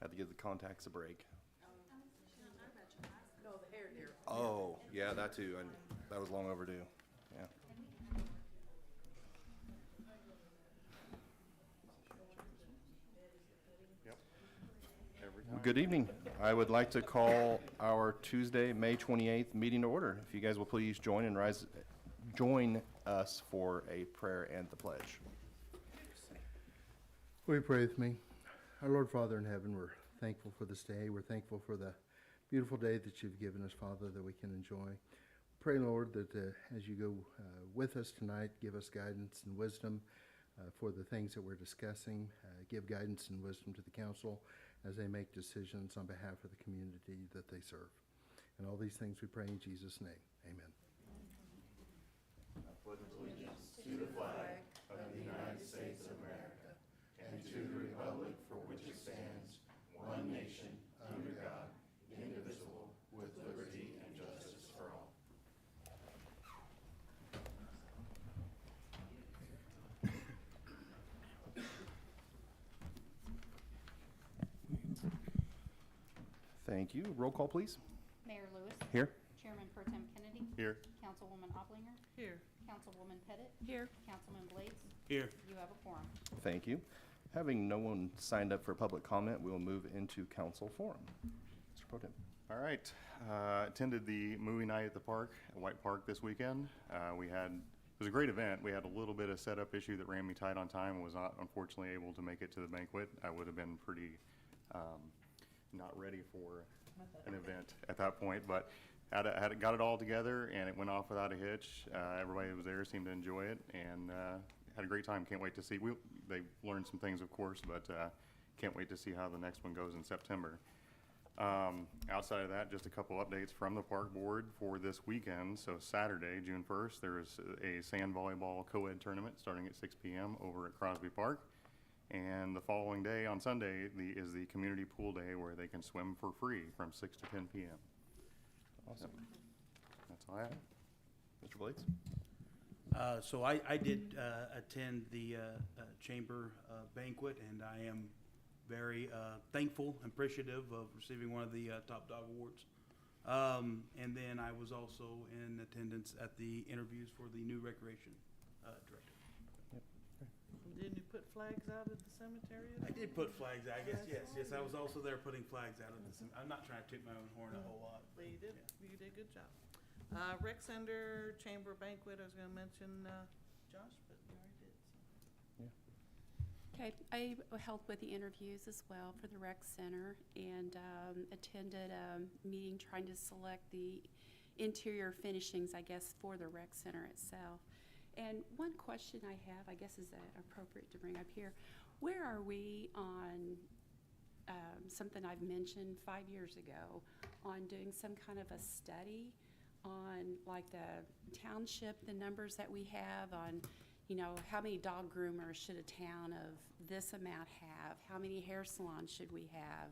Had to give the contacts a break. No, the hair dear. Oh, yeah, that too. And that was long overdue. Yeah. Yep. Every time. Good evening. I would like to call our Tuesday, May 28th meeting to order. If you guys will please join us for a prayer and the pledge. Will you pray with me? Our Lord Father in heaven, we're thankful for this day. We're thankful for the beautiful day that you've given us, Father, that we can enjoy. Pray, Lord, that as you go with us tonight, give us guidance and wisdom for the things that we're discussing. Give guidance and wisdom to the council as they make decisions on behalf of the community that they serve. And all these things we pray in Jesus' name. Amen. I pledge allegiance to the flag of the United States of America and to the republic for which it stands, one nation, under God, indivisible, with liberty and justice for all. Thank you. Roll call, please. Mayor Lewis. Here. Chairman Pro Tem Kennedy. Here. Councilwoman Oplinger. Here. Councilwoman Pettit. Here. Councilman Blades. Here. You have a quorum. Thank you. Having no one signed up for public comment, we will move into council forum. Mr. Pro Tem. All right. Attended the movie night at the park, at White Park this weekend. It was a great event. We had a little bit of setup issue that ran me tight on time and was not unfortunately able to make it to the banquet. I would have been pretty not ready for an event at that point, but got it all together and it went off without a hitch. Everybody that was there seemed to enjoy it and had a great time. Can't wait to see. They learned some things, of course, but can't wait to see how the next one goes in September. Outside of that, just a couple updates from the park board for this weekend. So Saturday, June 1st, there's a sand volleyball co-ed tournament starting at 6 p.m. over at Crosby Park. And the following day, on Sunday, is the community pool day where they can swim for free from 6 to 10 p.m. Awesome. That's all I have. Mr. Blades. So I did attend the chamber banquet, and I am very thankful and appreciative of receiving one of the Top Dog Awards. And then I was also in attendance at the interviews for the new recreation director. Didn't you put flags out at the cemetery? I did put flags out, I guess, yes. I was also there putting flags out at the I'm not trying to toot my own horn a whole lot. But you did, Yeah. you did a good job. Rec Center Chamber Banquet, I was gonna mention, Josh, but you already did, so. Okay, I helped with the interviews as well for the rec center and attended a meeting trying to select the interior finishings, I guess, for the rec center itself. And one question I have, I guess is appropriate to bring up here, where are we on something I've mentioned 5 years ago on doing some kind of a study on like the township, the numbers that we have on, you know, how many dog groomers should a town of this amount have? How many hair salons should we have?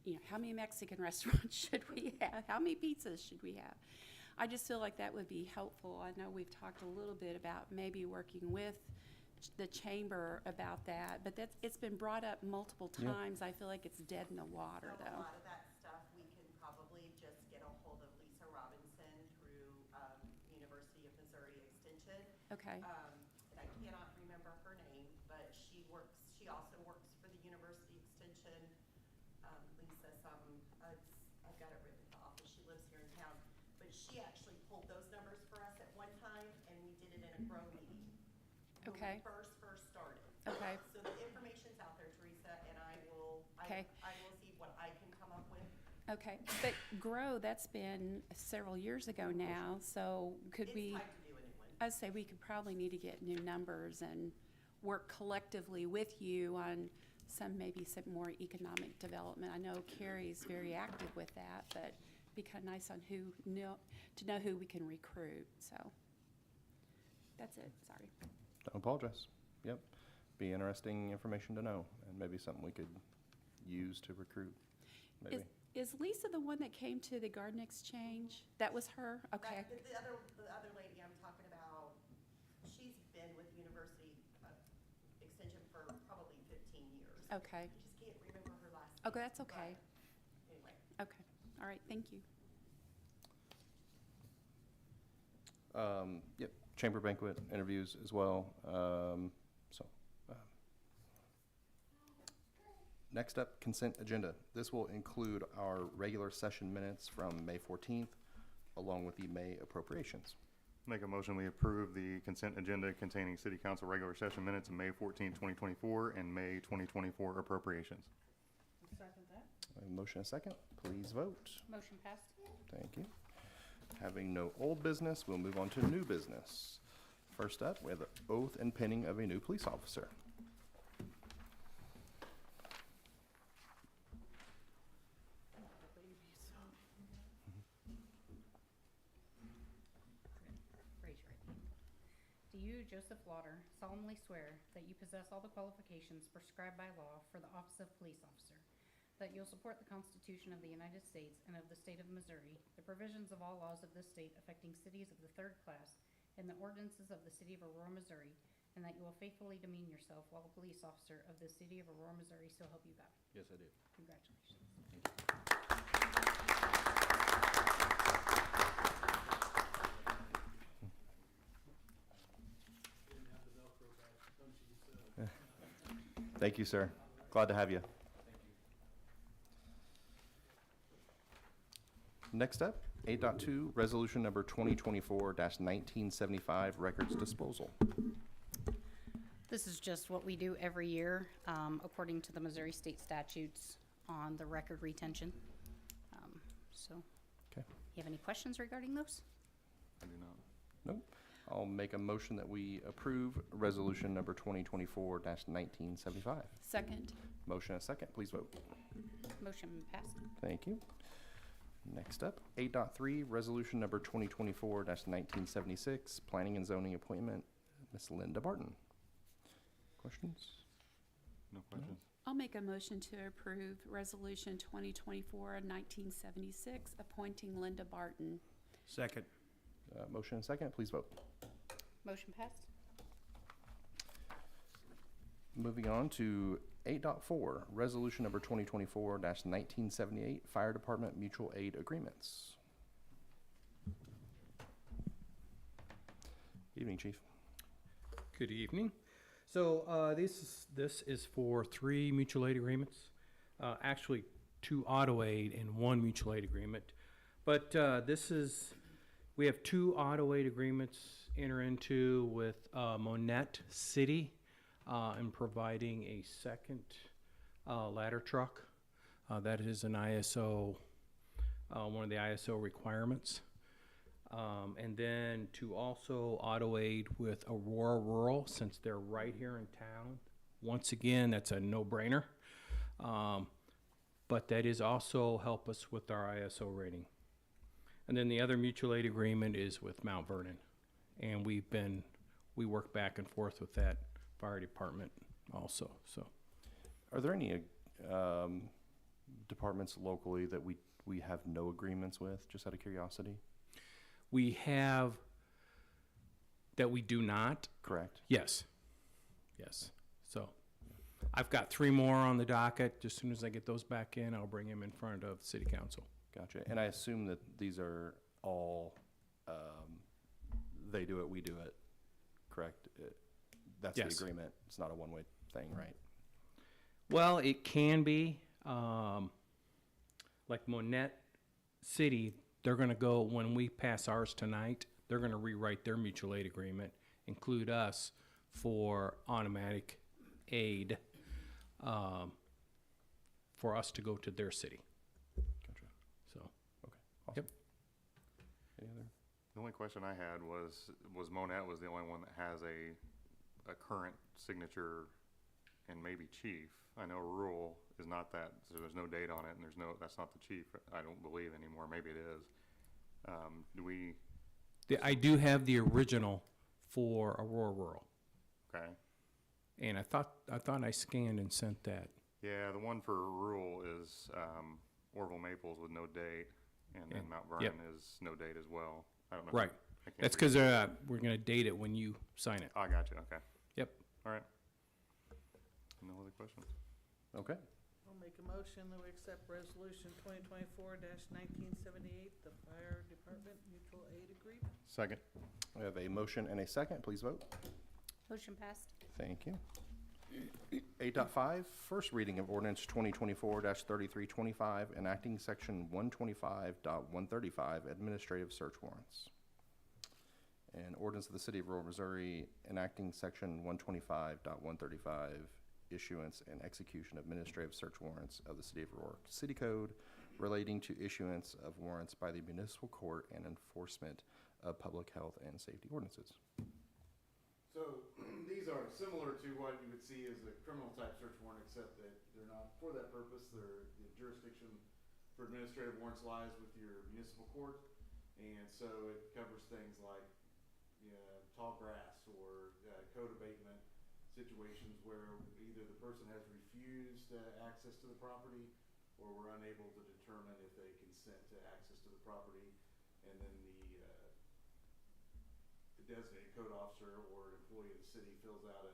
You know, how many Mexican restaurants should we have? How many pizzas should we have? I just feel like that would be helpful. I know we've talked a little bit about maybe working with the chamber about that, but it's been brought up multiple times. I feel like it's dead in the water, So though. a lot of that stuff, we can probably just get a hold of Lisa Robinson through University of Missouri Extension. Okay. And I cannot remember her name, but she also works for the University Extension. Lisa, I've got it written at the office. She lives here in town. But she actually pulled those numbers for us at one time, and we did it in a grow meeting. Okay. When we first started. Okay. So the information's out there, Teresa, and I will see what I can come up with. Okay, but grow, that's been several years ago now, so could we? It's tied to new and new one. I'd say we could probably need to get new numbers and work collectively with you on maybe some more economic development. I know Carrie's very active with that, but it'd be kind of nice on to know who we can recruit, so. That's it, sorry. Don't apologize. Yep. Be interesting information to know and maybe something we could use to recruit, maybe. Is Lisa the one that came to the garden exchange? That was her? Okay. The other lady I'm talking about, she's been with University Extension for probably 15 years. Okay. I just can't remember her last Oh, that's okay. Anyway, Okay, all right, thank you. Yep, chamber banquet interviews as well. Next up, consent agenda. This will include our regular session minutes from May 14th, along with the May appropriations. Make a motion, we approve the consent agenda containing city council regular session minutes of May 14, 2024, and May 2024 appropriations. Second that. A motion and a second. Please vote. Motion passed. Thank you. Having no old business, we'll move on to new business. First up, we have the oath and pinning of a new police officer. Raise your right hand. Do you, Joseph Lauder, solemnly swear that you possess all the qualifications prescribed by law for the office of police officer, that you'll support the Constitution of the United States and of the state of Missouri, the provisions of all laws of this state affecting cities of the third class, and the ordinances of the city of Aurora, Missouri, and that you will faithfully demean yourself while a police officer of the city of Aurora, Missouri, so help you God? Yes, I do. Congratulations. Thank you, sir. Glad to have you. Next up, 8.2, resolution number 2024-1975, records disposal. This is just what we do every year, according to the Missouri state statutes on the record retention. So, Okay. you have any questions regarding those? I do not. Nope. I'll make a motion that we approve resolution number 2024-1975. Second. Motion and a second. Please vote. Motion passed. Thank you. Next up, 8.3, resolution number 2024-1976, planning and zoning appointment, Ms. Linda Barton. Questions? No questions? I'll make a motion to approve resolution 2024-1976, appointing Linda Barton. Second. Motion and second. Please vote. Motion passed. Moving on to 8.4, resolution number 2024-1978, fire department mutual aid agreements. Evening, Chief. Good evening. So this is for 3 mutual aid agreements, actually 2 auto aid and 1 mutual aid agreement. But we have 2 auto aid agreements enter into with Monette City in providing a second ladder truck. That is an ISO, one of the ISO requirements. And then to also auto aid with Aurora Rural, since they're right here in town. Once again, that's a no-brainer. But that is also help us with our ISO rating. And then the other mutual aid agreement is with Mount Vernon. And we work back and forth with that fire department also, so. Are there any departments locally that we have no agreements with, just out of curiosity? We have, that we do not? Correct. Yes. Yes. So I've got 3 more on the docket. As soon as I get those back in, I'll bring them in front of city council. Gotcha. And I assume that these are all, they do it, we do it, correct? That's Yes. the agreement. It's not a one-way thing, right? Well, it can be, like Monette City, they're gonna go, when we pass ours tonight, they're gonna rewrite their mutual aid agreement, include us for automatic aid, for us to go to their city, Gotcha. so. Okay, awesome. Yep. Any other? The only question I had was Monette was the only one that has a current signature and maybe chief. I know rural is not that, so there's no date on it, and that's not the chief, I don't believe anymore, maybe it is. I do have the original for Aurora Rural, Okay, and I thought I scanned and sent that. yeah, the one for rural is, Orville Maples with no date, and then And- Mount yep. Vernon is no date as well. I don't know. Right. I can't That's read. because we're gonna date it when you sign it. I got you, okay. Yep. All right. No other questions? Okay. I'll make a motion that we accept resolution 2024-1978, the fire department mutual aid agreement. Second. We have a motion and a second. Please vote. Motion passed. Thank you. 8.5, first reading of ordinance 2024-3325, enacting section 125.135, administrative search warrants. And ordinance of the City of Aurora, Missouri, enacting section 125.135, issuance and execution of administrative search warrants of the City of Aurora City Code relating to issuance of warrants by the municipal court and enforcement of public health and safety ordinances. So these are similar to what you would see as a criminal type search warrant, except that they're not for that purpose. The jurisdiction for administrative warrants lies with your municipal court. And so it covers things like tall grass or code abatement situations where either the person has refused access to the property or we're unable to determine if they consent to access to the property. And then the designated code officer or an employee of the city fills out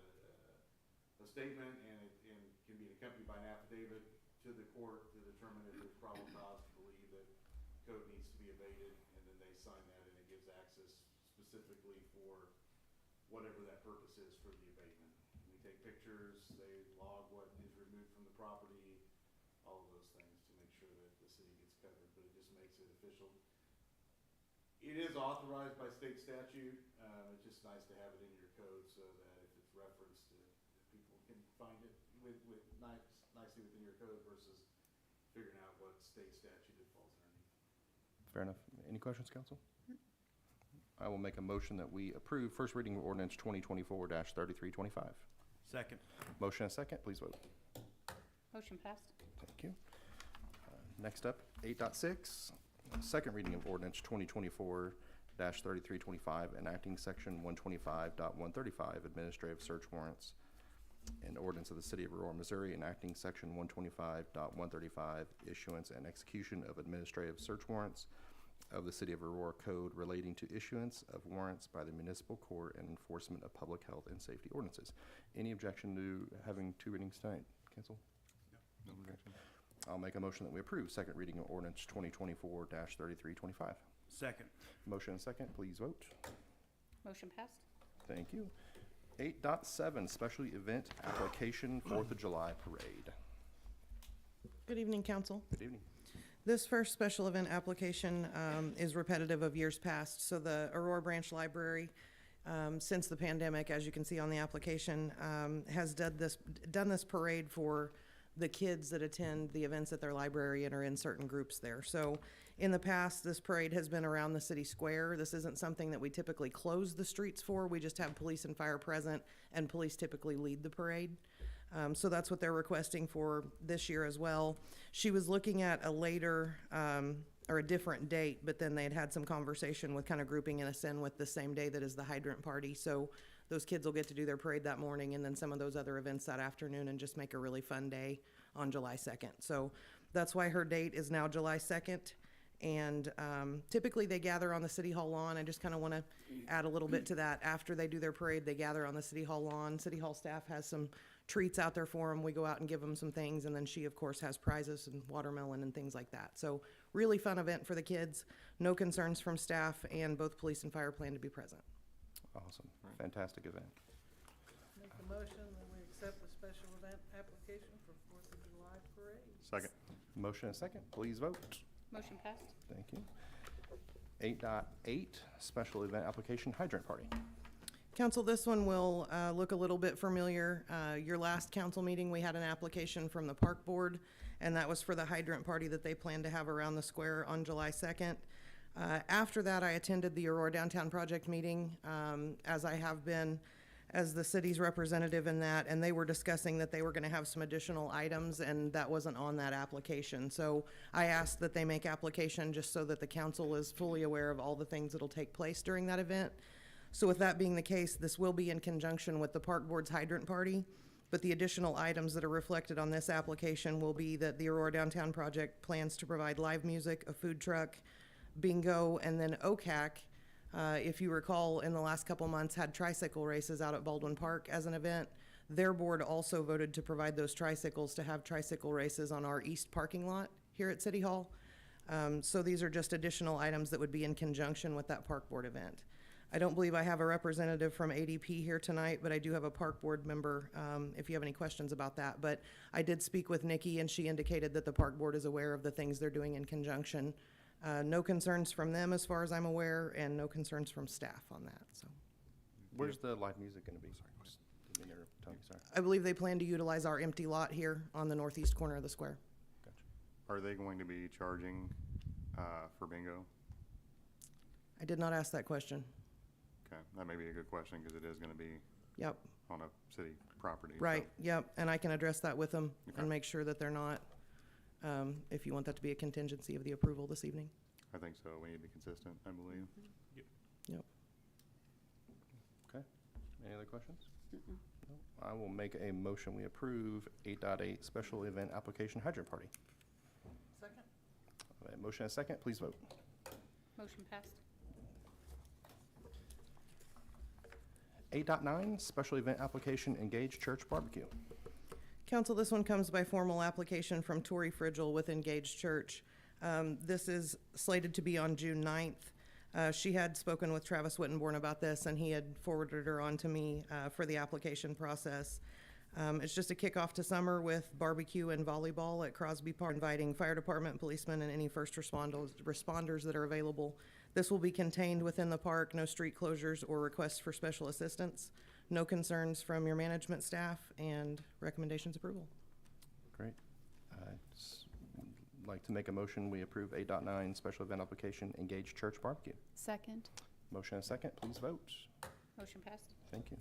a statement, and it can be accompanied by an affidavit to the court to determine if there's probable cause to believe that code needs to be abated, and then they sign that, and it gives access specifically for whatever that purpose is for the abatement. We take pictures, they log what is removed from the property, all of those things to make sure that the city gets covered, but it just makes it official. It is authorized by state statute. It's just nice to have it in your code so that if it's referenced, people can find it nicely within your code versus figuring out what state statute it falls underneath. Fair enough. Any questions, council? I will make a motion that we approve first reading of ordinance 2024-3325. Second. Motion and a second. Please vote. Motion passed. Thank you. Next up, 8.6, second reading of ordinance 2024-3325, enacting section 125.135, administrative search warrants, and ordinance of the City of Aurora, Missouri, enacting section 125.135, issuance and execution of administrative search warrants of the City of Aurora Code relating to issuance of warrants by the municipal court and enforcement of public health and safety ordinances. Any objection to having two readings tonight, council? No objection. I'll make a motion that we approve second reading of ordinance 2024-3325. Second. Motion and second, please vote. Motion passed. Thank you. 8.7, special event application, 4th of July parade. Good evening, council. Good evening. This first special event application is repetitive of years past. So the Aurora Branch Library, since the pandemic, as you can see on the application, has done this parade for the kids that attend the events at their library and are in certain groups there. So in the past, this parade has been around the city square. This isn't something that we typically close the streets for. We just have police and fire present, and police typically lead the parade. So that's what they're requesting for this year as well. She was looking at a later or a different date, but then they had some conversation with kind of grouping us in with the same day that is the hydrant party. So those kids will get to do their parade that morning and then some of those other events that afternoon and just make a really fun day on July 2nd. So that's why her date is now July 2nd. And typically they gather on the City Hall lawn. I just kind of want to add a little bit to that. After they do their parade, they gather on the City Hall lawn. City Hall staff has some treats out there for them. We go out and give them some things. And then she, of course, has prizes and watermelon and things like that. So really fun event for the kids. No concerns from staff, and both police and fire plan to be present. Awesome. Fantastic event. Make a motion that we accept the special event application for 4th of July parade. Second. Motion and second, please vote. Motion passed. Thank you. 8.8, special event application, hydrant party. Council, this one will look a little bit familiar. Your last council meeting, we had an application from the park board, and that was for the hydrant party that they plan to have around the square on July 2nd. After that, I attended the Aurora Downtown Project meeting, as I have been as the city's representative in that, and they were discussing that they were gonna have some additional items, and that wasn't on that application. So I asked that they make application just so that the council is fully aware of all the things that'll take place during that event. So with that being the case, this will be in conjunction with the park board's hydrant party, but the additional items that are reflected on this application will be that the Aurora Downtown Project plans to provide live music, a food truck, bingo, and then OCAC, if you recall, in the last couple months had tricycle races out at Baldwin Park as an event. Their board also voted to provide those tricycles to have tricycle races on our east parking lot here at City Hall. So these are just additional items that would be in conjunction with that park board event. I don't believe I have a representative from ADP here tonight, but I do have a park board member, if you have any questions about that. But I did speak with Nikki, and she indicated that the park board is aware of the things they're doing in conjunction. No concerns from them as far as I'm aware, and no concerns from staff on that, so. Where's the live music gonna be? Sorry, just didn't mean to Tony, sorry. I believe they plan to utilize our empty lot here on the northeast corner of the square. Gotcha. Are they going to be charging for bingo? I did not ask that question. Okay, that may be a good question because it is going to be Yep, on a city property. so- right, yep, and I can address that with them Okay. and make sure that they're not, if you want that to be a contingency of the approval this evening. I think so. We need to be consistent, I believe. Yep. Okay, any other questions? No? I will make a motion, we approve 8.8 special event application hydrant party. Second? All right, motion and a second, please vote. Motion passed. 8.9 special event application Engage Church Barbecue. Council, this one comes by formal application from Tori Frigil with Engaged Church. This is slated to be on June 9th. She had spoken with Travis Wittenborn about this, and he had forwarded her on to me for the application process. It's just a kickoff to summer with barbecue and volleyball at Crosby Park, inviting fire department, policemen, and any first responders that are available. This will be contained within the park, no street closures or requests for special assistance, no concerns from your management staff, and recommendations approval. Great. I'd like to make a motion, we approve 8.9 special event application Engage Church Barbecue. Second. Motion and a second, please vote. Motion passed. Thank you.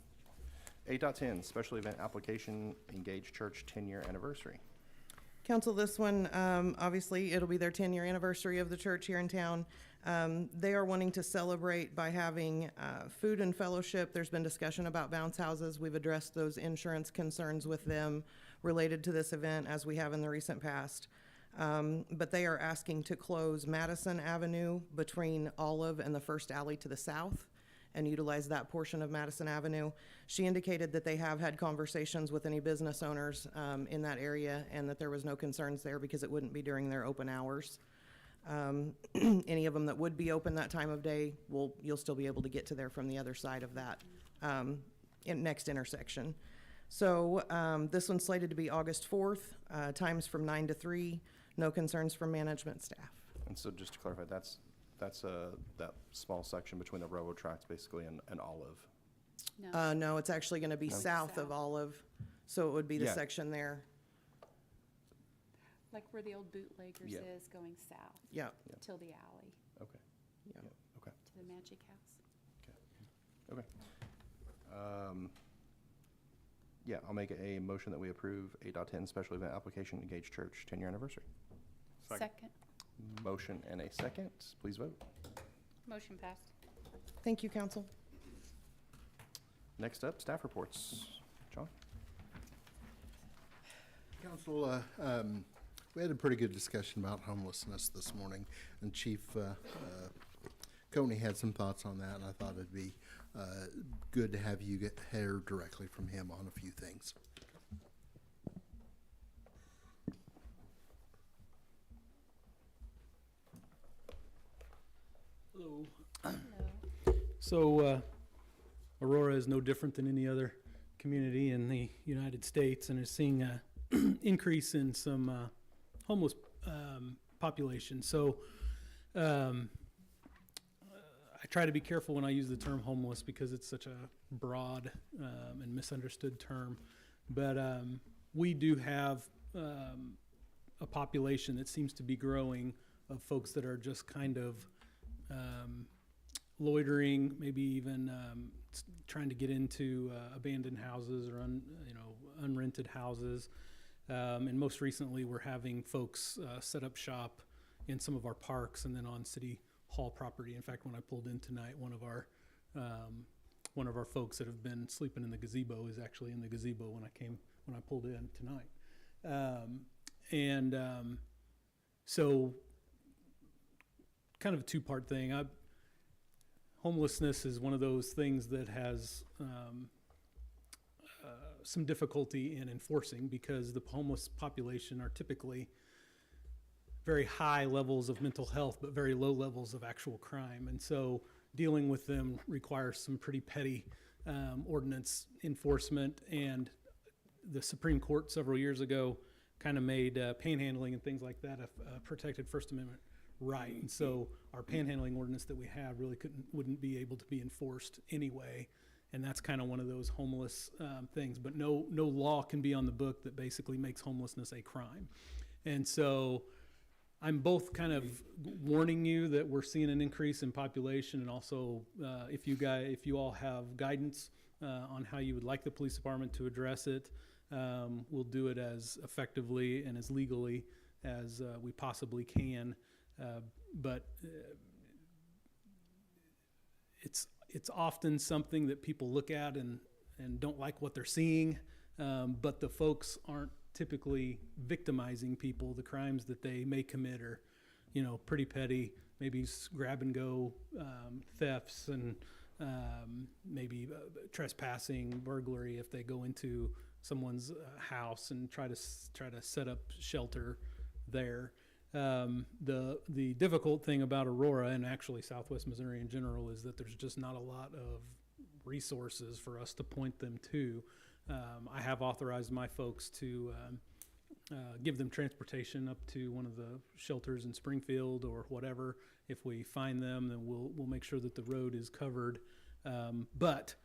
8.10 special event application Engage Church 10-year anniversary. Council, this one, obviously, it'll be their 10-year anniversary of the church here in town. They are wanting to celebrate by having food and fellowship. There's been discussion about bounce houses. We've addressed those insurance concerns with them related to this event, as we have in the recent past. But they are asking to close Madison Avenue between Olive and the first alley to the south and utilize that portion of Madison Avenue. She indicated that they have had conversations with any business owners in that area, and that there was no concerns there because it wouldn't be during their open hours. Any of them that would be open that time of day, you'll still be able to get to there from the other side of that next intersection. So this one's slated to be August 4th, times from 9 to 3, no concerns from management staff. And so just to clarify, that's that small section between the railroad tracks basically and Olive. No. No, it's actually gonna be No. south of Olive, so it would be the Yeah. section there. Like where the old bootleggers Yeah. is going south Yeah, till the alley Okay, yeah. yeah, okay, to the Magic House. okay. Yeah, I'll make a motion that we approve 8.10 special event application Engage Church 10-year anniversary. Second. Motion and a second, please vote. Motion passed. Thank you, council. Next up, staff reports. John? Council, we had a pretty good discussion about homelessness this morning, and Chief Coney had some thoughts on that, and I thought it'd be good to have you hear directly from him on a few things. Hello. Hello. So, Aurora is no different than any other community in the United States and is seeing a increase in some homeless population. So, I try to be careful when I use the term homeless because it's such a broad and misunderstood term. But we do have a population that seems to be growing of folks that are just kind of loitering, maybe even trying to get into abandoned houses or unrented houses. And most recently, we're having folks set up shop in some of our parks and then on City Hall property. In fact, when I pulled in tonight, one of our folks that have been sleeping in the gazebo is actually in the gazebo when I pulled in tonight. So kind of a two-part thing. Homelessness is one of those things that has some difficulty in enforcing because the homeless population are typically very high levels of mental health, but very low levels of actual crime. And so dealing with them requires some pretty petty ordinance enforcement. And the Supreme Court several years ago kind of made panhandling and things like that a protected First Amendment right. And so our panhandling ordinance that we have really wouldn't be able to be enforced anyway. And that's kind of one of those homeless things. But no law can be on the book that basically makes homelessness a crime. And so I'm both kind of warning you that we're seeing an increase in population, and also if you all have guidance on how you would like the police department to address it, we'll do it as effectively and as legally as we possibly can. But it's often something that people look at and don't like what they're seeing, but the folks aren't typically victimizing people. The crimes that they may commit are, pretty petty, maybe grab and go thefts and maybe trespassing, burglary if they go into someone's house and try to set up shelter there. The difficult thing about Aurora, and actually Southwest Missouri in general, is that there's just not a lot of resources for us to point them to. I have authorized my folks to give them transportation up to one of the shelters in Springfield or whatever. If we find them, then we'll make sure that the road is covered. But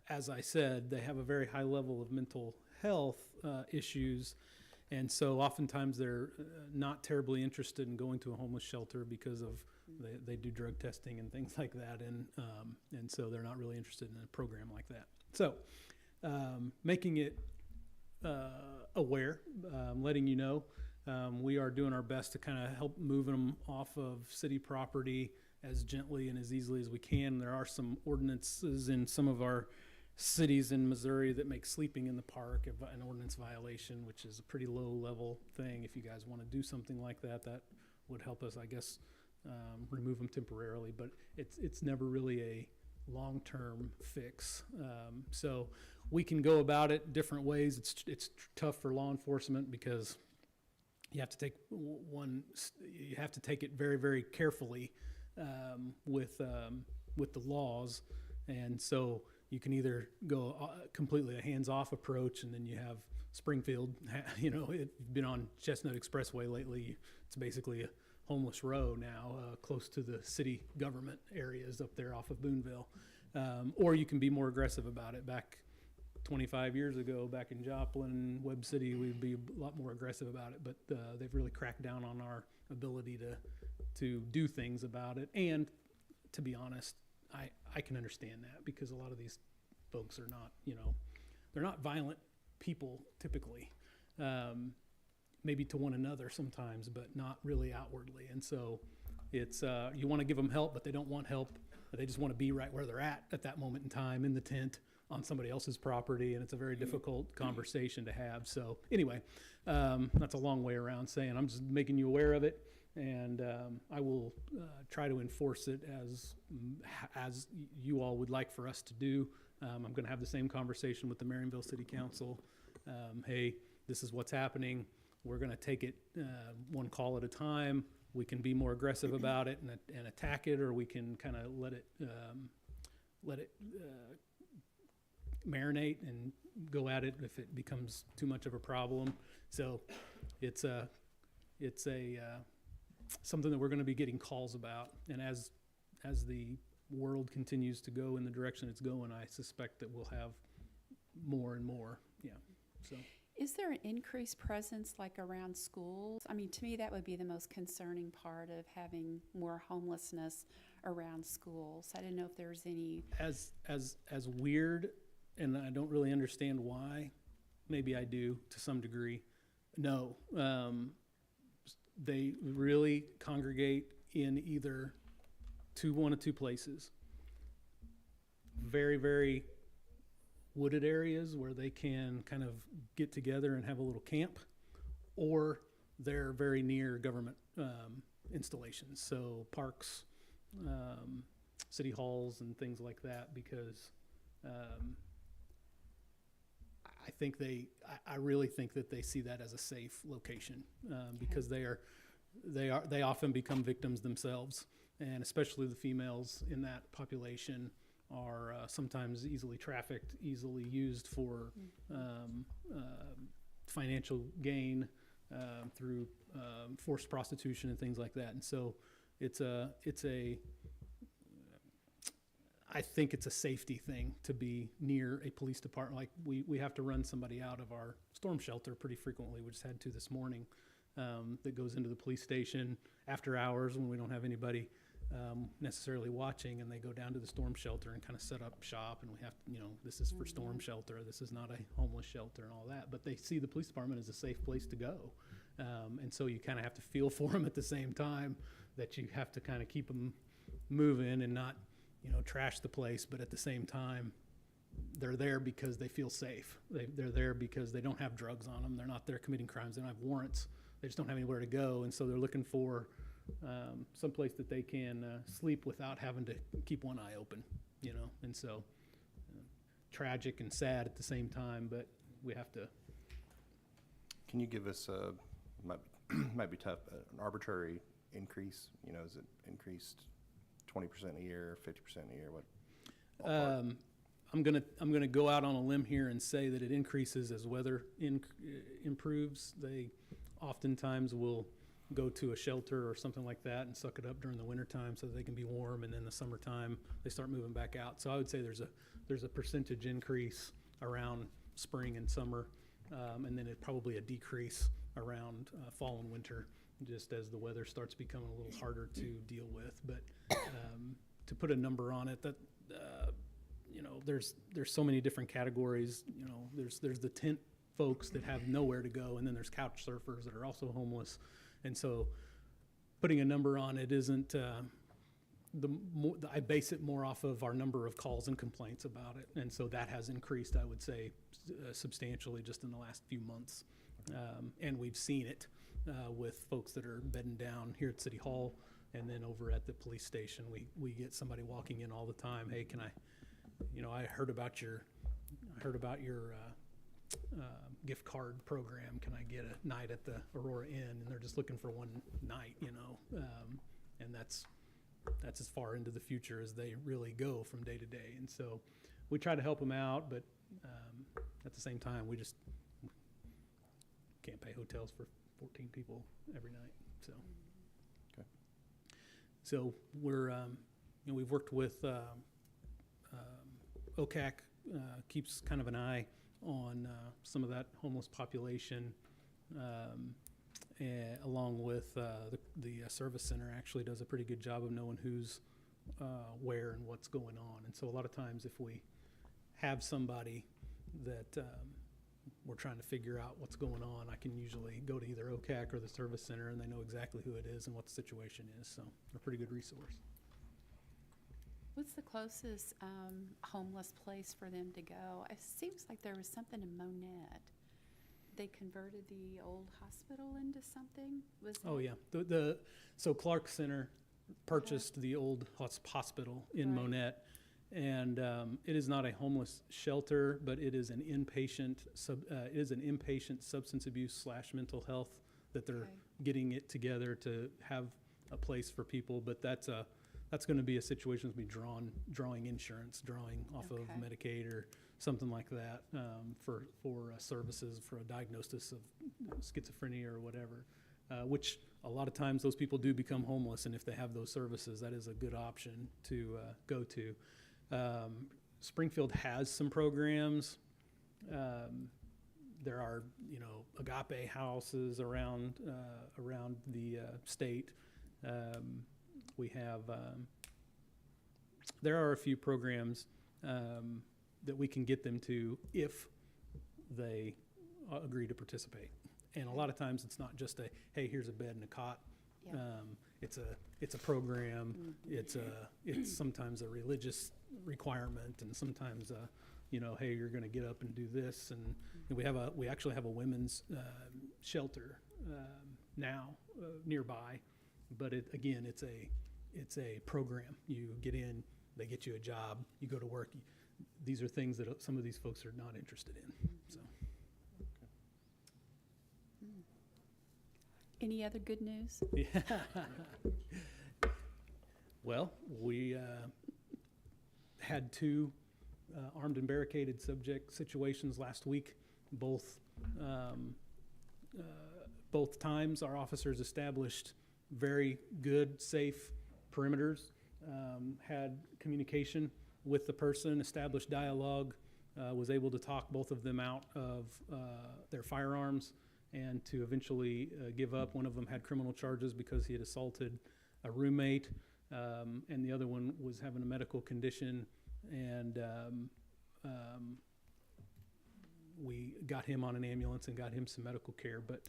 as I said, they have a very high level of mental health issues. And so oftentimes they're not terribly interested in going to a homeless shelter because of they do drug testing and things like that. And so they're not really interested in a program like that. So making it aware, letting you know, we are doing our best to kind of help move them off of city property as gently and as easily as we can. There are some ordinances in some of our cities in Missouri that make sleeping in the park an ordinance violation, which is a pretty low level thing. If you guys want to do something like that, that would help us, I guess, remove them temporarily, but it's never really a long-term fix. So we can go about it different ways. It's tough for law enforcement because you have to take it very, very carefully with the laws. And so you can either go completely a hands-off approach, and then you have Springfield, it's been on Chestnut Expressway lately. It's basically a homeless row now, close to the city government areas up there off of Boonville. Or you can be more aggressive about it. Back 25 years ago, back in Joplin, Webb City, we'd be a lot more aggressive about it, but they've really cracked down on our ability to do things about it. And to be honest, I can understand that because a lot of these folks are not, they're not violent people typically. Maybe to one another sometimes, but not really outwardly. And so it's, you want to give them help, but they don't want help. They just want to be right where they're at that moment in time in the tent on somebody else's property. And it's a very difficult conversation to have. So anyway, that's a long way around saying I'm just making you aware of it. And I will try to enforce it as you all would like for us to do. I'm going to have the same conversation with the Marionville City Council. Hey, this is what's happening. We're going to take it one call at a time. We can be more aggressive about it and attack it, or we can kind of let it marinate and go at it if it becomes too much of a problem. So it's something that we're going to be getting calls about. And as the world continues to go in the direction it's going, I suspect that we'll have more and more. Yeah. So. Is there an increased presence like around schools? I mean, to me, that would be the most concerning part of having more homelessness around schools. I didn't know if there was any. As weird, and I don't really understand why. Maybe I do to some degree. No, they really congregate in either one of two places. Very, very wooded areas where they can kind of get together and have a little camp, or they're very near government installations, so parks, city halls and things like that, because I really think that they see that as a safe location, because they often become victims themselves, and especially the females in that population are sometimes easily trafficked, easily used for financial gain through forced prostitution and things like that. And so I think it's a safety thing to be near a police department. Like we have to run somebody out of our storm shelter pretty frequently. We just had to this morning, that goes into the police station after hours when we don't have anybody necessarily watching, and they go down to the storm shelter and kind of set up shop, and we have to, this is for storm shelter, this is not a homeless shelter and all that, but they see the police department as a safe place to go. And so you kind of have to feel for them at the same time, that you have to kind of keep them moving and not, trash the place, but at the same time, they're there because they feel safe. They're there because they don't have drugs on them. They're not there committing crimes. They don't have warrants. They just don't have anywhere to go. And so they're looking for someplace that they can sleep without having to keep one eye open, And so tragic and sad at the same time, but we have to. Can you give us might be tough, an arbitrary increase? Is it increased 20% a year, 50% a year? What? Ballpark? I'm gonna go out on a limb here and say that it increases as weather improves. They oftentimes will go to a shelter or something like that and suck it up during the wintertime so that they can be warm, and then the summertime they start moving back out. So I would say there's a percentage increase around spring and summer, and then probably a decrease around fall and winter, just as the weather starts becoming a little harder to deal with. But to put a number on it, that there's so many different categories. There's the tent folks that have nowhere to go, and then there's couch surfers that are also homeless. And so putting a number on it isn't, I base it more off of our number of calls and complaints about it. And so that has increased, I would say, substantially just in the last few months. And we've seen it with folks that are bedding down here at City Hall, and then over at the police station, we get somebody walking in all the time. Hey, can I heard about your gift card program. Can I get a night at the Aurora Inn? And they're just looking for one night, and that's as far into the future as they really go from day to day. And so we try to help them out, but at the same time, we just can't pay hotels for 14 people every night. So, Okay. So we're, we've worked with OCAC, keeps kind of an eye on some of that homeless population, along with the service center actually does a pretty good job of knowing who's where and what's going on. And so a lot of times if we have somebody that we're trying to figure out what's going on, I can usually go to either OCAC or the service center, and they know exactly who it is and what the situation is. So they're a pretty good resource. What's the closest homeless place for them to go? It seems like there was something in Monette. They converted the old hospital into something? Oh, yeah. So Clark Center purchased the old hospital in Right. Monette, and it is not a homeless shelter, but it is an inpatient substance abuse / mental health that they're Okay. getting it together to have a place for people. But that's going to be a situation that's be drawing insurance, drawing off of Okay. Medicaid or something like that, for services for a diagnosis of schizophrenia or whatever, which a lot of times those people do become homeless, and if they have those services, that is a good option to go to. Springfield has some programs. There are, agape houses around the state. We have, there are a few programs that we can get them to if they agree to participate. And a lot of times it's not just hey, here's a bed and a cot. Yeah. It's a program. It's sometimes a religious requirement, and sometimes hey, you're going to get up and do this. And we actually have a women's shelter now nearby, but it's a program. You get in, they get you a job, you go to work. These are things that some of these folks are not interested in. So. Any other good news? Well, we had two armed and barricaded subject situations last week. Both times, our officers established very good, safe perimeters, had communication with the person, established dialogue, was able to talk both of them out of their firearms and to eventually give up. One of them had criminal charges because he had assaulted a roommate, and the other one was having a medical condition, and we got him on an ambulance and got him some medical care, but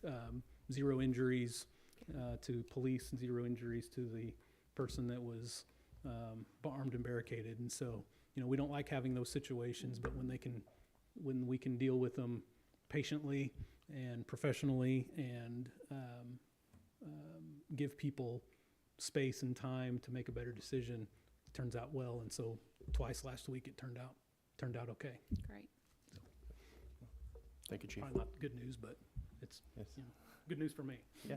zero injuries to police and zero injuries to the person that was armed and barricaded. And so, we don't like having those situations, but when we can deal with them patiently and professionally and give people space and time to make a better decision, it turns out well. And so twice last week it turned out okay. Great. Thank you, Chief. Probably not good news, but it's Yes. good news for me. Yeah.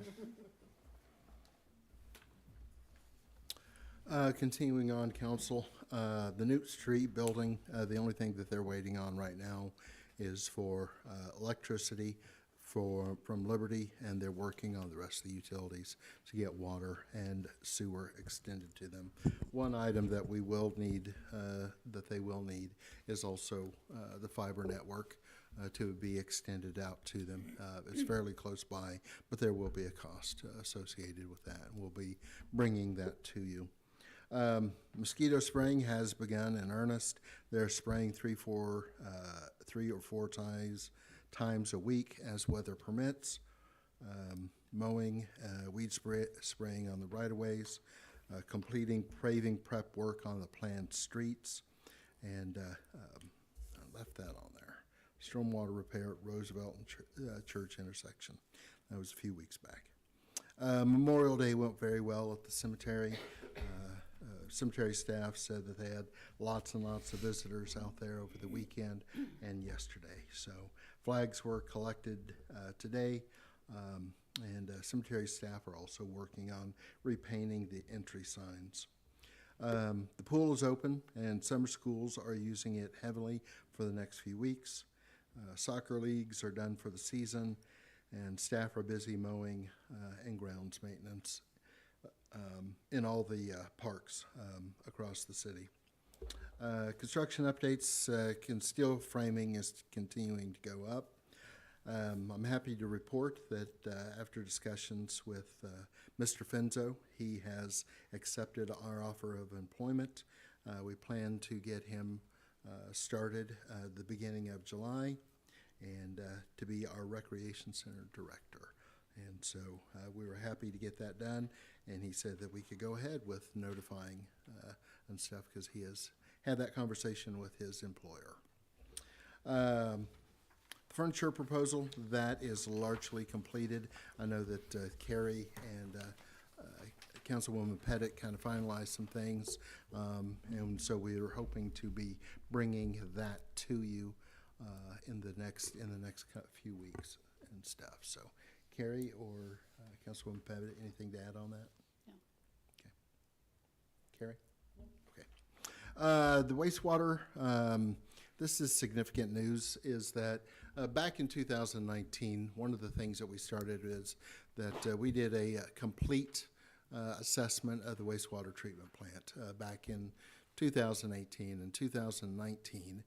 Continuing on, council, the Newt Street building, the only thing that they're waiting on right now is for electricity from Liberty, and they're working on the rest of the utilities to get water and sewer extended to them. One item that we will need, that they will need, is also the fiber network to be extended out to them. It's fairly close by, but there will be a cost associated with that, and we'll be bringing that to you. Mosquito spraying has begun in earnest. They're spraying three or four times a week as weather permits. Mowing, weed spraying on the right-of-ways, completing paving prep work on the planned streets, and I left that on there. Stormwater repair at Roosevelt and Church intersection. That was a few weeks back. Memorial Day went very well at the cemetery. Cemetery staff said that they had lots and lots of visitors out there over the weekend and yesterday. So flags were collected today, and cemetery staff are also working on repainting the entry signs. The pool is open, and summer schools are using it heavily for the next few weeks. Soccer leagues are done for the season, and staff are busy mowing and grounds maintenance in all the parks across the city. Construction updates, steel framing is continuing to go up. I'm happy to report that after discussions with Mr. Finzo, he has accepted our offer of employment. We plan to get him started the beginning of July, and to be our recreation center director. And so we were happy to get that done, and he said that we could go ahead with notifying and stuff because he has had that conversation with his employer. Furniture proposal, that is largely completed. I know that Carrie and Councilwoman Pettit kind of finalized some things, and so we are hoping to be bringing that to you in the next few weeks and stuff. So, Carrie or Councilwoman Pettit, anything to add on that? No. Okay. Carrie? Okay. The wastewater, this is significant news, is that back in 2019, one of the things that we started is that we did a complete assessment of the wastewater treatment plant back in 2018. In 2019,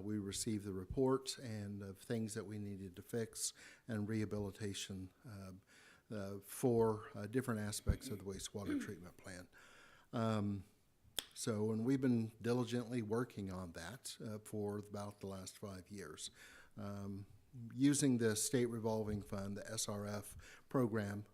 we received the report and of things that we needed to fix and rehabilitation for different aspects of the wastewater treatment plant. And we've been diligently working on that for about the last 5 years. Using the state revolving fund, the SRF program,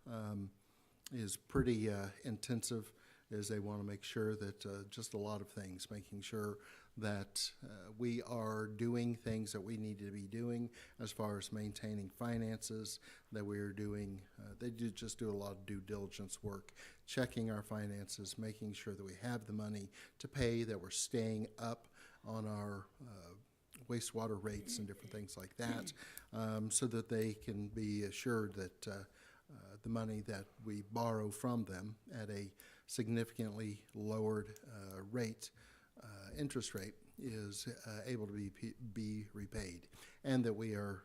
is pretty intensive, as they want to make sure that just a lot of things, making sure that we are doing things that we need to be doing as far as maintaining finances, that we are doing, they do a lot of due diligence work, checking our finances, making sure that we have the money to pay, that we're staying up on our wastewater rates and different things like that, so that they can be assured that the money that we borrow from them at a significantly lowered rate, interest rate, is able to be repaid, and that we are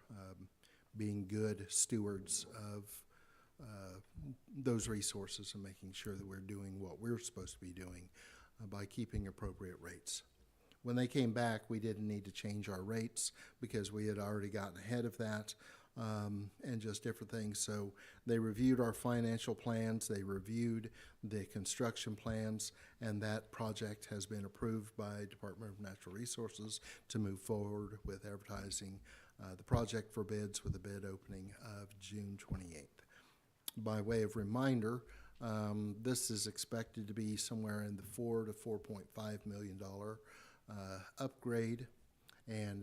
being good stewards of those resources and making sure that we're doing what we're supposed to be doing by keeping appropriate rates. When they came back, we didn't need to change our rates because we had already gotten ahead of that, and just different things. So they reviewed our financial plans, they reviewed the construction plans, and that project has been approved by Department of Natural Resources to move forward with advertising the project for bids with a bid opening of June 28th. By way of reminder, this is expected to be somewhere in the $4 to $4.5 million upgrade, and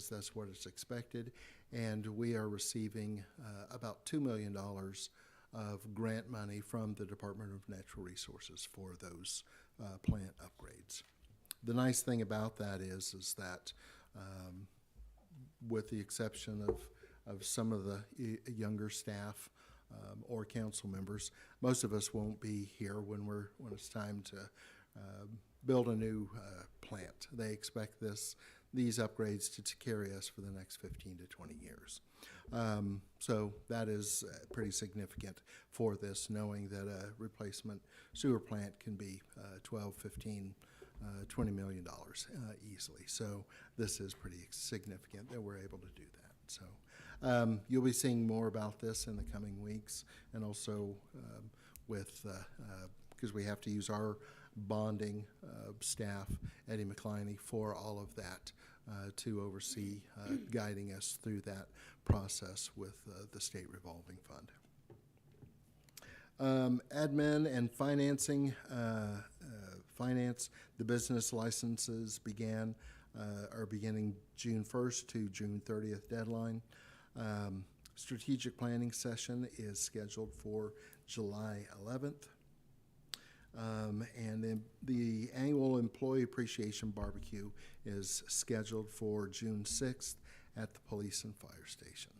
that's what is expected. And we are receiving about $2 million of grant money from the Department of Natural Resources for those plant upgrades. The nice thing about that is that with the exception of some of the younger staff or council members, most of us won't be here when it's time to build a new plant. They expect these upgrades to carry us for the next 15 to 20 years. So that is pretty significant for this, knowing that a replacement sewer plant can be 12, 15, $20 million easily. So this is pretty significant that we're able to do that. So you'll be seeing more about this in the coming weeks, and also with, because we have to use our bonding staff, Eddie McCliney, for all of that to oversee guiding us through that process with the state revolving fund. Admin and financing, finance, the business licenses are beginning June 1st to June 30th deadline. Strategic planning session is scheduled for July 11th. And then the annual employee appreciation barbecue is scheduled for June 6th at the police and fire station.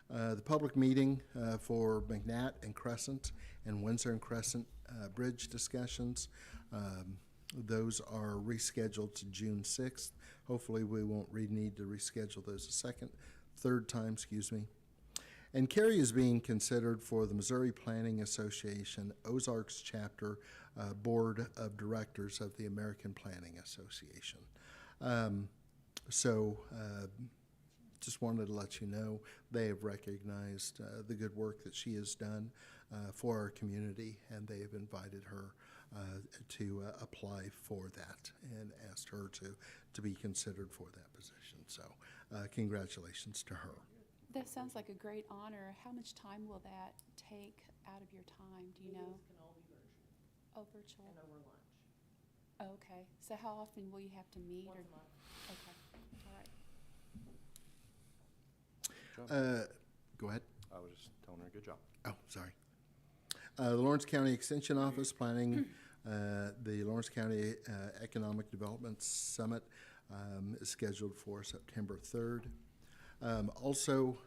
The public meeting for McNatt and Crescent and Windsor and Crescent bridge discussions, those are rescheduled to June 6th. Hopefully we won't need to reschedule those third time. And Cary is being considered for the Missouri Planning Association Ozarks Chapter Board of Directors of the American Planning Association. Just wanted to let you know they have recognized the good work that she has done for our community, and they have invited her to apply for that and asked her to be considered for that position. So congratulations to her. That sounds like a great honor. How much time will that take out of your time? Do you know? Meetings can all be virtual Oh, virtual. and over lunch, Oh, okay. So how often will you have to meet? once a month. Okay. All right. Go ahead. I was just telling her, good job. Oh, sorry. The Lawrence County Extension Office planning the Lawrence County Economic Development Summit is scheduled for September 3rd. Also,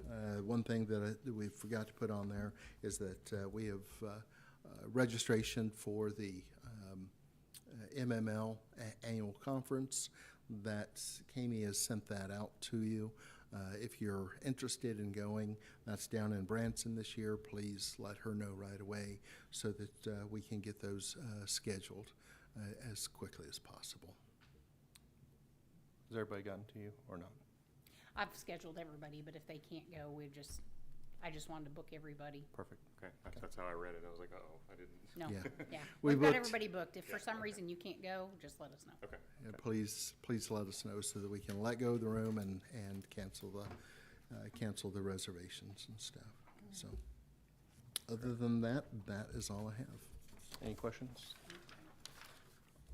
one thing that we forgot to put on there is that we have registration for the MML annual conference. That Kami has sent that out to you. If you're interested in going, that's down in Branson this year. Please let her know right away so that we can get those scheduled as quickly as possible. Has everybody gotten to you or not? I've scheduled everybody, but if they can't go, I just wanted to book everybody. Perfect. Okay, that's how I read it. I was like, uh-oh, I didn't. No, Yeah. yeah. We We've got booked- everybody booked. If for some reason you can't go, just let us know. Okay. Yeah, please let us know so that we can let go of the room and cancel the reservations and stuff. So, other than that, that is all I have. Any questions?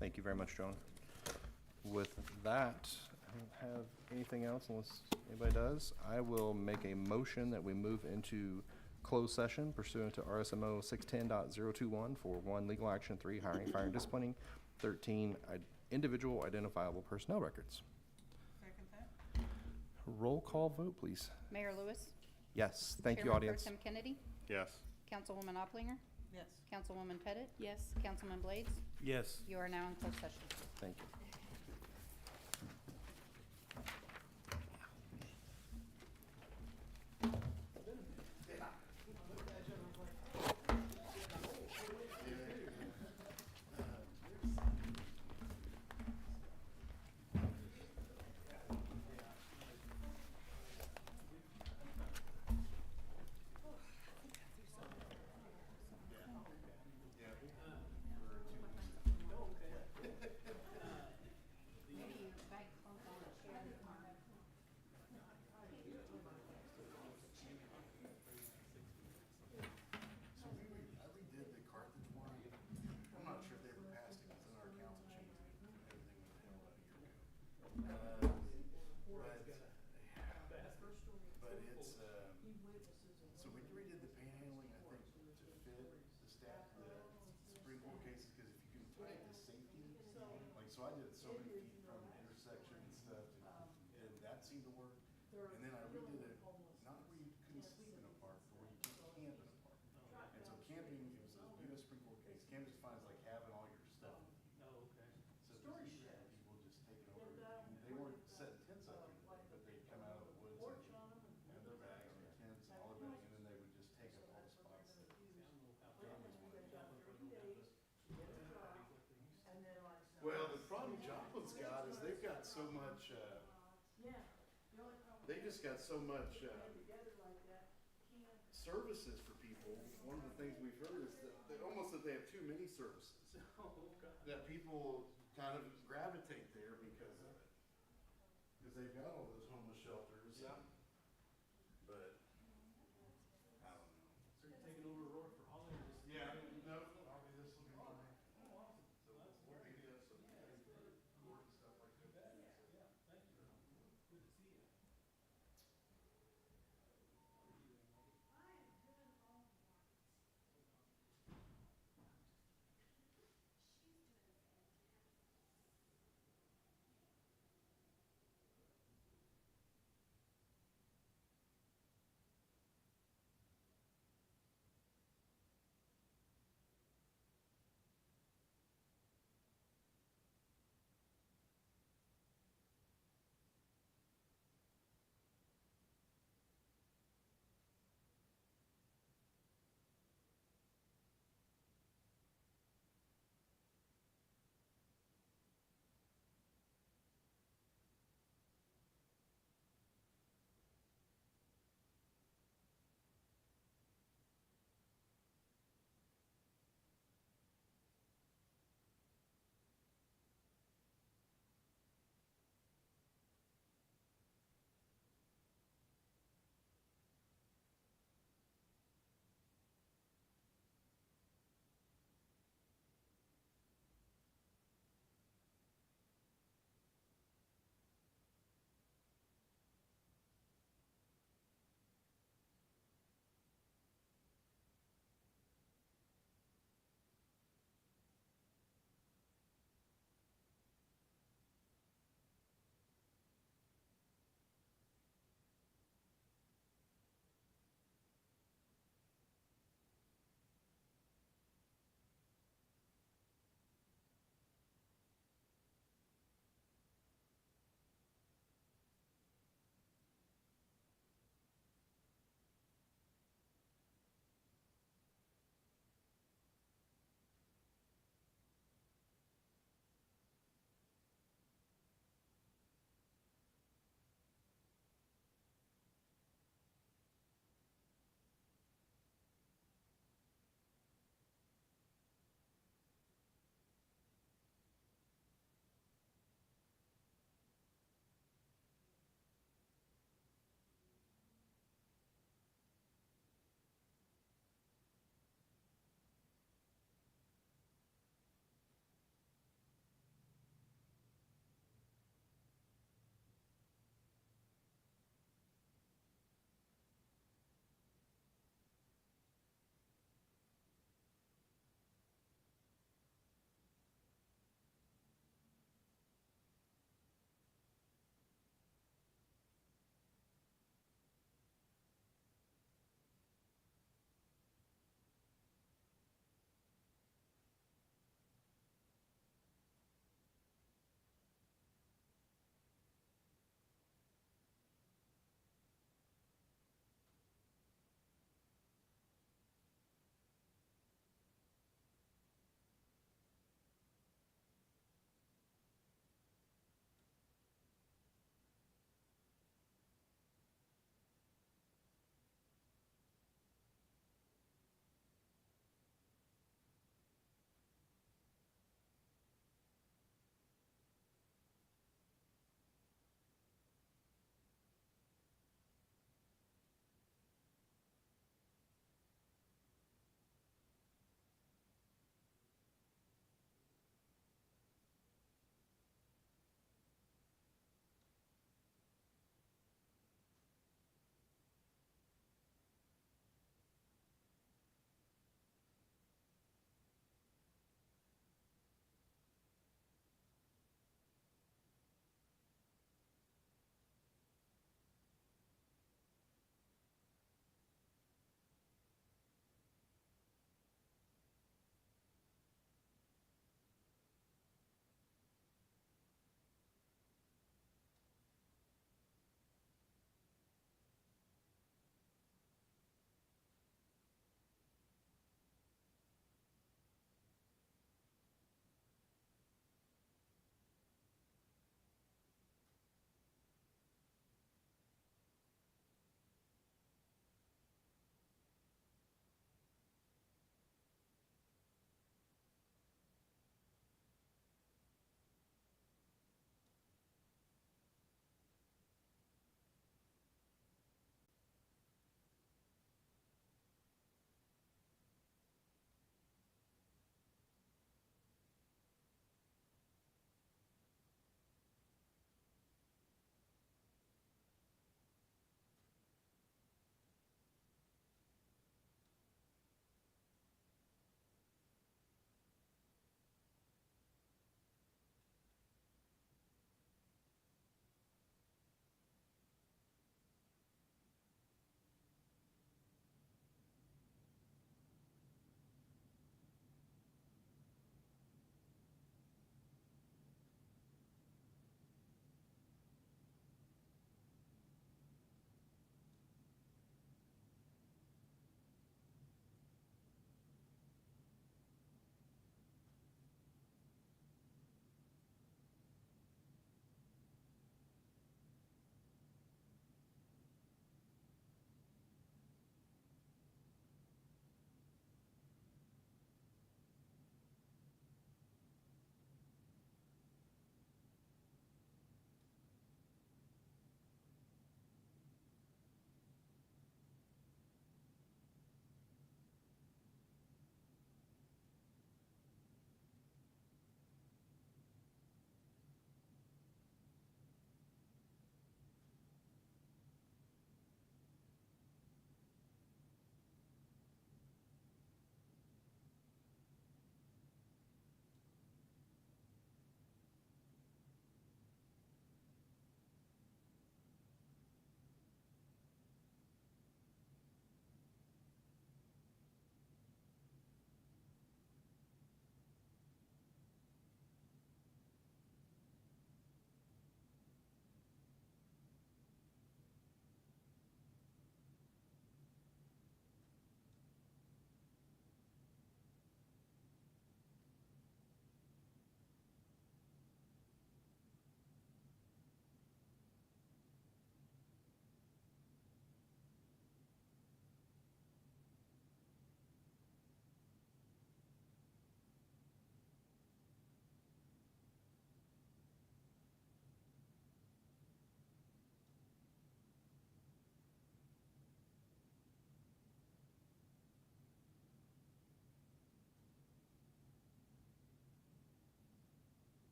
Thank you very much, Joan. With that, I don't have anything else unless anybody does. I will make a motion that we move into closed session pursuant to RSMO 610.021 for 1, legal action, 3, hiring, firing, disciplining, 13, individual identifiable personnel records. Second that? Roll call vote, please. Mayor Lewis, Yes, thank you, Chairman audience. Pro Tem Kennedy, Yes. Councilwoman Oplinger, Yes. Councilwoman Pettit, Yes. Councilman Blades. Yes. You are now in closed session. Thank you. I redid the Carthage one. I'm not sure if they ever passed it, because then our council changed it, and everything went to hell about a year ago. But it's, so we redid the panhandling, I think, to fit the stat, the Supreme Court cases, because if you can tie it to safety, like, so I did it so many feet from the intersection and stuff, and that seemed to work. And then I redid it, not where you couldn't sleep in a park, but where you can't camp in a park. And so camping, it was a US Supreme Court case, camping is fine, it's like having all your stuff. Oh, okay. So story share, people just taking over, they weren't setting tents up in the day, but they'd come out of the woods and have their bags and their tents and all their bedding, and then they would just take up all the spots that families wanted. Well, the problem Joplin's got is they've got so much, they just got so much, services for people. One of the things we've heard is that almost that they have too many services. That people kind of gravitate there because of it. Because they've got all those homeless shelters